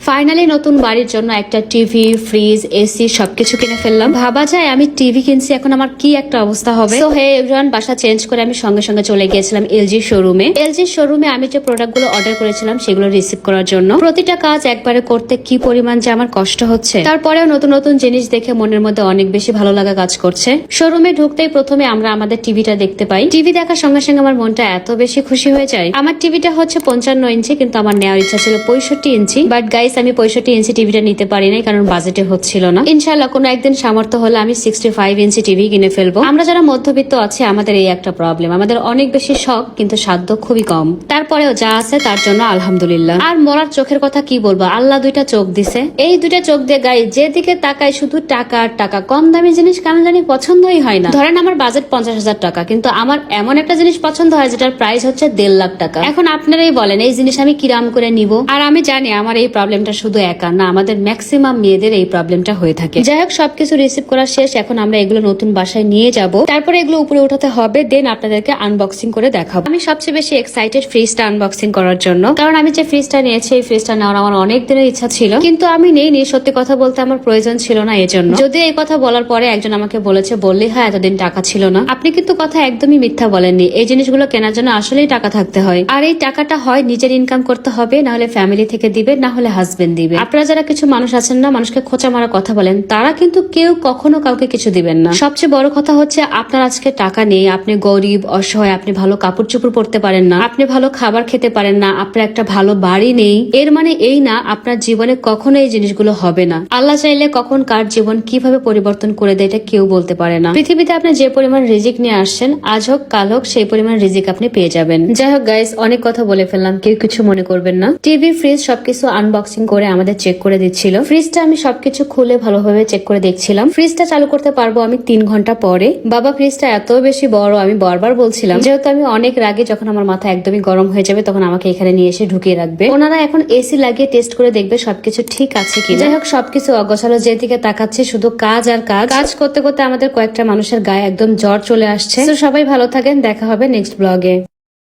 Finally নতুন বাড়ির জন্য একটা টিভি, ফ্রিজ, এসি সবকিছু কিনে ফেললাম। ভাবা যায় আমি টিভি কিনছি, এখন আমার কি একটা অবস্থা হবে। তো হে এভরিওয়ান, বাসা চেঞ্জ করে আমি সঙ্গে সঙ্গে চলে গিয়েছিলাম এলজি শোরুমে। এলজি শোরুমে আমি যে প্রোডাক্টগুলো অর্ডার করেছিলাম সেগুলো রিসিভ করার জন্য। প্রতিটা কাজ একবারে করতে কি পরিমাণ যে আমার কষ্ট হচ্ছে, তারপরেও নতুন নতুন জিনিস দেখে মনের মধ্যে অনেক বেশি ভালো লাগা কাজ করছে। শোরুমে ঢুকতেই প্রথমে আমরা আমাদের টিভিটা দেখতে পাই। টিভি দেখার সঙ্গে সঙ্গে আমার মনটা এত বেশি খুশি হয়ে যায়। আমার টিভিটা হচ্ছে 55 ইঞ্চি, কিন্তু আমার নেওয়ার ইচ্ছা ছিল 65 ইঞ্চি। বাট গাইস, আমি 65 ইঞ্চি টিভিটা নিতে পারি নাই, কারণ বাজেটে হচ্ছিল না। ইনশাআল্লাহ কোনো একদিন সামর্থ্য হলে আমি 65 ইঞ্চি টিভি কিনে ফেলবো। আমরা যারা মধ্যবিত্ত আছে আমাদের এই একটা প্রবলেম, আমাদের অনেক বেশি শখ কিন্তু সাধ্য খুবই কম। তারপরেও যা আছে তার জন্য আলহামদুলিল্লাহ। আর মরার চোখের কথা কি বলবো, আল্লাহ দুইটা চোখ দিছে। এই দুইটা চোখ দিয়ে গাই যেদিকে তাকাই শুধু টাকা আর টাকা। কম দামি জিনিস কেন জানি পছন্দই হয় না। ধরেন আমার বাজেট 50,000 টাকা, কিন্তু আমার এমন একটা জিনিস পছন্দ হয় যেটার প্রাইস হচ্ছে 1.5 লাখ টাকা। এখন আপনারাই বলেন এই জিনিস আমি কিরাম করে নিব। আর আমি জানি আমার এই প্রবলেমটা শুধু একা না, আমাদের ম্যাক্সিমাম মেয়েদের এই প্রবলেমটা হয়ে থাকে। যাই হোক, সবকিছু রিসিভ করা শেষ। এখন আমরা এগুলো নতুন বাসায় নিয়ে যাব, তারপরে এগুলো উপরে উঠাতে হবে, দেন আপনাদেরকে আনবক্সিং করে দেখাবো। আমি সবচেয়ে বেশি এক্সাইটেড ফ্রিজটা আনবক্সিং করার জন্য, কারণ আমি যে ফ্রিজটা নিয়েছি এই ফ্রিজটা নেওয়ার আমার অনেক দিনের ইচ্ছা ছিল, কিন্তু আমি নেইনি। সত্যি কথা বলতে আমার প্রয়োজন ছিল না এজন্য। যদি এই কথা বলার পরে একজন আমাকে বলেছে, বললি হ্যাঁ এতদিন টাকা ছিল না, আপনি কিন্তু কথা একদমই মিথ্যা বলেননি। এই জিনিসগুলো কেনার জন্য আসলেই টাকা থাকতে হয়, আর এই টাকাটা হয় নিজের ইনকাম করতে হবে, না হলে ফ্যামিলি থেকে দিবে, না হলে হাজবেন্ড দিবে। আপনারা যারা কিছু মানুষ আছেন না, মানুষকে খোঁচা মারা কথা বলেন, তারা কিন্তু কেউ কখনো কাউকে কিছু দিবেন না। সবচেয়ে বড় কথা হচ্ছে আপনার আজকে টাকা নেই, আপনি গরিব অসহায়, আপনি ভালো কাপড় চোপড় পরতে পারেন না, আপনি ভালো খাবার খেতে পারেন না, আপনার একটা ভালো বাড়ি নেই, এর মানে এই না আপনার জীবনে কখনো এই জিনিসগুলো হবে না। আল্লাহ চাইলে কখন কার জীবন কিভাবে পরিবর্তন করে দেয় এটা কেউ বলতে পারে না। পৃথিবীতে আপনি যে পরিমাণ রিজিক নিয়ে আসছেন, আজ হোক কাল হোক সেই পরিমাণ রিজিক আপনি পেয়ে যাবেন। যাই হোক গাইস, অনেক কথা বলে ফেললাম, কেউ কিছু মনে করবেন না। টিভি, ফ্রিজ সবকিছু আনবক্সিং করে আমাদের চেক করে দিচ্ছিল। ফ্রিজটা আমি সবকিছু খুলে ভালোভাবে চেক করে দেখছিলাম। ফ্রিজটা চালু করতে পারবো আমি 3 ঘন্টা পরে। বাবা, ফ্রিজটা এত বেশি বড়, আমি বারবার বলছিলাম, যেহেতু আমি অনেক রাগে, যখন আমার মাথা একদমই গরম হয়ে যাবে তখন আমাকে এখানে নিয়ে এসে ঢুকিয়ে রাখবে। ওনারা এখন এসি লাগিয়ে টেস্ট করে দেখবে সবকিছু ঠিক আছে কি। যাই হোক, সবকিছু অগোছালো, যেদিকে তাকাচ্ছে শুধু কাজ আর কাজ। কাজ করতে করতে আমাদের কয়েকটা মানুষের গায়ে একদম জ্বর চলে আসছে। তো সবাই ভালো থাকেন, দেখা হবে নেক্সট ব্লগে।